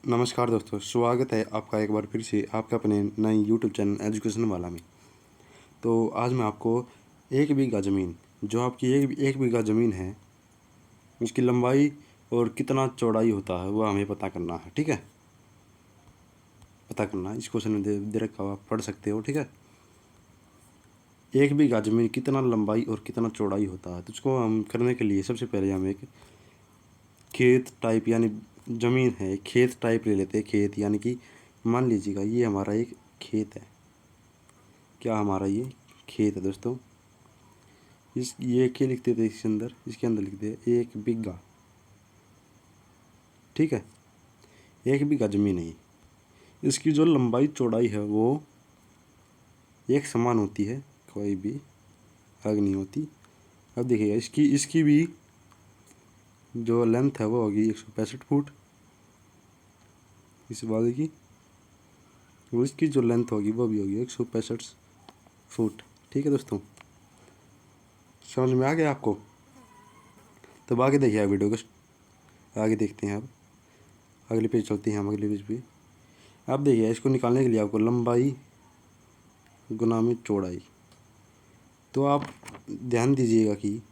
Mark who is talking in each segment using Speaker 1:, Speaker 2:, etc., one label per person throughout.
Speaker 1: नमस्कार दोस्तों, स्वागत है आपका एक बार फिर से आपका अपने नए यूट्यूब चैनल एजुकेशन वाला में। तो आज मैं आपको एक बीघा ज़मीन, जो आपकी एक बीघा ज़मीन है, उसकी लंबाई और कितना चौड़ाई होता है वह हमें पता करना है। ठीक है, पता करना है। इस क्वेश्चन में दे रखा हुआ, आप पढ़ सकते हो। ठीक है, एक बीघा ज़मीन कितना लंबाई और कितना चौड़ाई होता है। तो उसको हम करने के लिए सबसे पहले हम एक खेत टाइप यानी ज़मीन है, खेत टाइप ले लेते हैं। खेत यानी कि मान लीजिएगा ये हमारा एक खेत है। क्या हमारा ये खेत है दोस्तों। ये क्या लिखते थे इसके अंदर लिखते हैं एक बीघा। ठीक है, एक बीघा ज़मीन है। इसकी जो लंबाई चौड़ाई है वो एक समान होती है, कोई भी अलग नहीं होती। अब देखिएगा इसकी इसकी भी जो लेंथ है वो होगी 165 फुट इस वाले की, और इसकी जो लेंथ होगी वो भी होगी 165 फुट। ठीक है दोस्तों, समझ में आ गया आपको। तो आगे देखिए वीडियो को आगे देखते हैं। अब अगले पेज चलते हैं हम। अगले पेज पे आप देखिए, इसको निकालने के लिए आपको लंबाई गुना में चौड़ाई। तो आप ध्यान दीजिएगा कि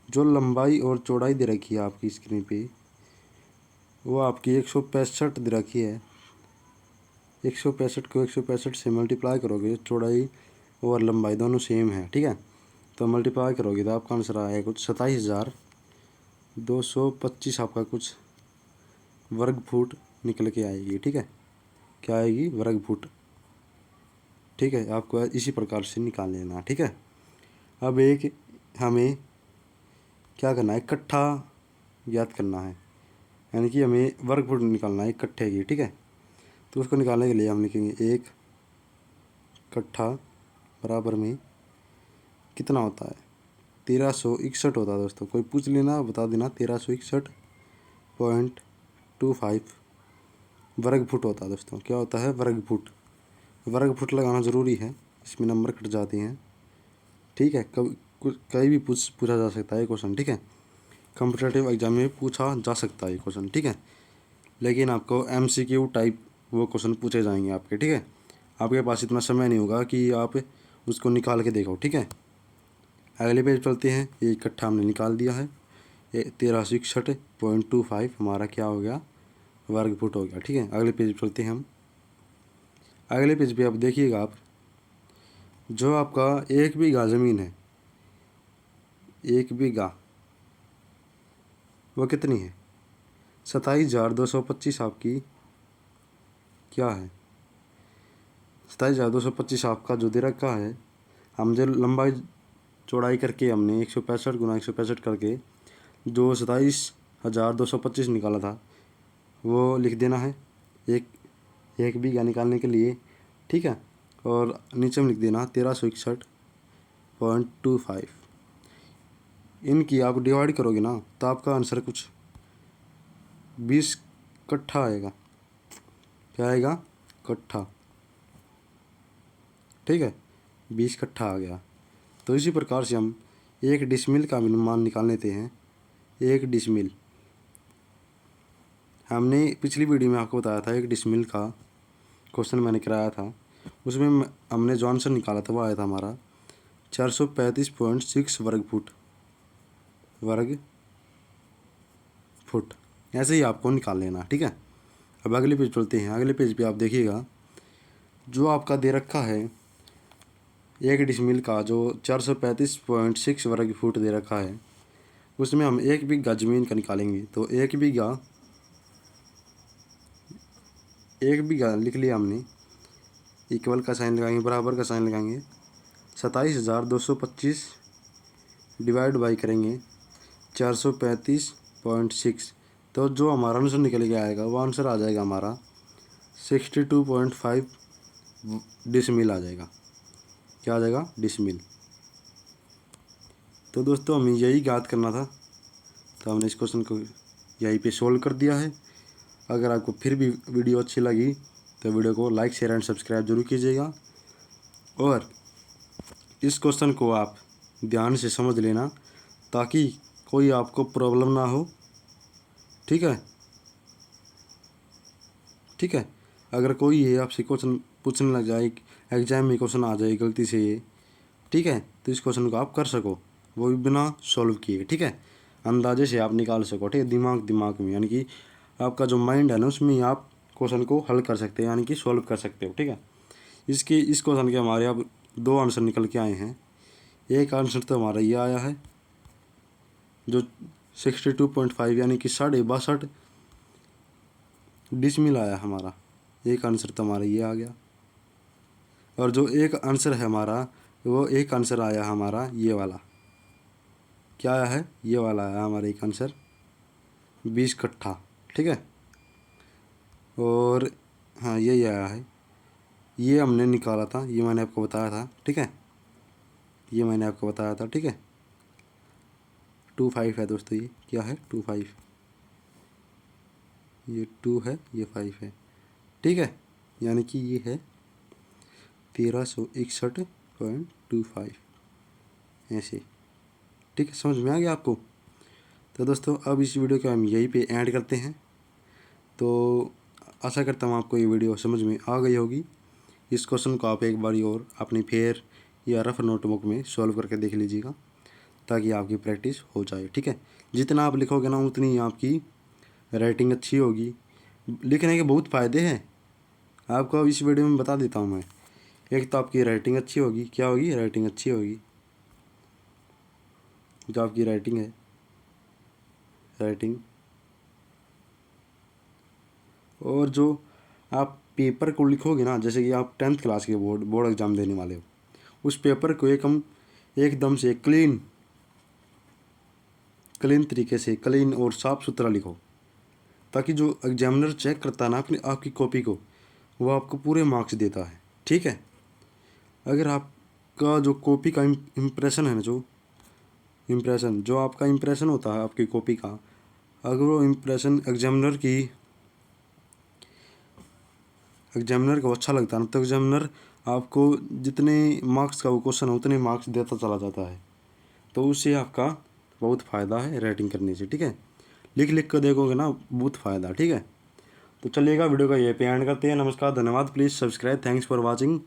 Speaker 1: जो लंबाई और चौड़ाई दे रखी है आपकी स्क्रीन पे, वो आपकी 165 दे रखी है। 165 को 165 से मल्टीप्लाई करोगे, चौड़ाई और लंबाई दोनों सेम है। ठीक है, तो मल्टीप्लाई करोगे तो आपका आंसर आएगा कुछ 27,225 आपका कुछ वर्ग फुट निकल के आएगी। ठीक है, क्या आएगी? वर्ग फुट। ठीक है, आपको इसी प्रकार से निकाल लेना। ठीक है, अब एक हमें क्या करना है, कट्ठा ज्ञात करना है, यानी कि हमें वर्ग फुट निकालना है एक कट्ठे की। ठीक है, तो उसको निकालने के लिए हम लिखेंगे एक कट्ठा बराबर में कितना होता है, 1361 होता है दोस्तों। कोई पूछ लेना, बता देना, 1361.25 वर्ग फुट होता है दोस्तों। क्या होता है? वर्ग फुट। वर्ग फुट लगाना ज़रूरी है, इसमें नंबर कट जाते हैं। ठीक है, कहीं भी पूछा जा सकता है क्वेश्चन। ठीक है, कॉम्पिटिटिव एग्जाम में पूछा जा सकता है क्वेश्चन। ठीक है, लेकिन आपको MCQ टाइप वो क्वेश्चन पूछे जाएंगे आपके। ठीक है, आपके पास इतना समय नहीं होगा कि आप उसको निकाल के देखो। ठीक है, अगले पेज चलते हैं। ये इकट्ठा हमने निकाल दिया है, ये 1361.25 हमारा क्या हो गया, वर्ग फुट हो गया। ठीक है, अगले पेज चलते हैं हम। अगले पेज पे आप देखिएगा, आप जो आपका एक बीघा ज़मीन है, एक बीघा वो कितनी है, 27,225 आपकी क्या है, 27,225 आपका जो दे रखा है। हम जो लंबाई चौड़ाई करके हमने 165 गुना 165 करके जो 27,225 निकाला था वो लिख देना है एक बीघा निकालने के लिए। ठीक है, और नीचे में लिख देना 1361.25। इनकी आप डिवाइड करोगे ना तो आपका आंसर कुछ 20 कट्ठा आएगा। क्या आएगा? कट्ठा। ठीक है, 20 कट्ठा आ गया। तो इसी प्रकार से हम एक डिसमिल का मान निकाल लेते हैं। एक डिसमिल, हमने पिछली वीडियो में आपको बताया था एक डिसमिल का क्वेश्चन मैंने कराया था। उसमें हमने जो आंसर निकाला था वो आया था हमारा 435.6 वर्ग फुट। वर्ग फुट ऐसे ही आपको निकाल लेना। ठीक है, अब अगले पेज चलते हैं। अगले पेज पे आप देखिएगा, जो आपका दे रखा है एक डिसमिल का जो 435.6 वर्ग फुट दे रखा है, उसमें हम एक बीघा ज़मीन का निकालेंगे। तो एक बीघा लिख लिया हमने, इक्वल का साइन लगाएंगे, बराबर का साइन लगाएंगे, 27,225 डिवाइड बाई करेंगे 435.6। तो जो हमारा आंसर निकल के आएगा वो आंसर आ जाएगा हमारा 62.5 डिसमिल आ जाएगा। क्या आ जाएगा? डिसमिल। तो दोस्तों हमें यही ज्ञात करना था, तो हमने इस क्वेश्चन को यहीं पे सोल्व कर दिया है। अगर आपको फिर भी वीडियो अच्छी लगी तो वीडियो को लाइक, शेयर एंड सब्सक्राइब जरूर कीजिएगा, और इस क्वेश्चन को आप ध्यान से समझ लेना ताकि कोई आपको प्रॉब्लम ना हो। ठीक है, ठीक है। अगर कोई ये आपसे क्वेश्चन पूछने लग जाए, एग्जाम में क्वेश्चन आ जाए गलती से ये, ठीक है, तो इस क्वेश्चन को आप कर सको, वो भी बिना सॉल्व किए, ठीक है, अंदाजे से आप निकाल सको, ठीक है, दिमाग में, यानी कि आपका जो माइंड है ना उसमें आप क्वेश्चन को हल कर सकते हैं, यानी कि सॉल्व कर सकते हो, ठीक है। इस क्वेश्चन के हमारे अब 2 आंसर निकल के आए हैं। एक आंसर तो हमारा ये आया है जो 62.5 यानी कि 62.5 डिसमिल आया हमारा, एक आंसर तो हमारा ये आ गया। और जो एक आंसर है हमारा, वो एक आंसर आया हमारा ये वाला, क्या आया है, ये वाला आया हमारा एक आंसर 20 कट्ठा, ठीक है। और हाँ यही आया है, ये हमने निकाला था, ये मैंने आपको बताया था, ठीक है, ये मैंने आपको बताया था, ठीक है। 25 है दोस्तों, ये क्या है 25, ये 2 है, ये 5 है, ठीक है, यानी कि ये है 1361.25 ऐसे, ठीक है, समझ में आ गया आपको। तो दोस्तों अब इस वीडियो को हम यहीं पे ऐड करते हैं। तो आशा करता हूँ आपको ये वीडियो समझ में आ गई होगी। इस क्वेश्चन को आप एक बारी और अपनी फेयर या रफ नोटबुक में सॉल्व करके देख लीजिएगा, ताकि आपकी प्रैक्टिस हो जाए, ठीक है। जितना आप लिखोगे ना उतनी आपकी राइटिंग अच्छी होगी। लिखने के बहुत फ़ायदे हैं, आपको इस वीडियो में बता देता हूँ मैं। एक तो आपकी राइटिंग अच्छी होगी, क्या होगी, राइटिंग अच्छी होगी, जो आपकी राइटिंग है, राइटिंग, और जो आप पेपर को लिखोगे ना, जैसे कि आप 10th क्लास के बोर्ड एग्ज़ाम देने वाले हो, उस पेपर को एकदम से क्लीन तरीके से, क्लीन और साफ़ सुथरा लिखो, ताकि जो एग्जामिनर चेक करता है ना अपनी आपकी कॉपी को, वो आपको पूरे मार्क्स देता है, ठीक है। अगर आपका जो कॉपी का इम्प्रेशन है ना, जो आपका इम्प्रेशन होता है आपकी कॉपी का, अगर वो इम्प्रेशन एग्जामिनर को अच्छा लगता है ना, तो एग्जामिनर आपको जितने मार्क्स का वो क्वेश्चन है उतने मार्क्स देता चला जाता है। तो उससे आपका बहुत फ़ायदा है राइटिंग करने से, ठीक है। लिख कर देखोगे ना बहुत फ़ायदा, ठीक है। तो चलिएगा वीडियो का ये पे एंड करते हैं। नमस्कार, धन्यवाद, please subscribe, thanks for watching.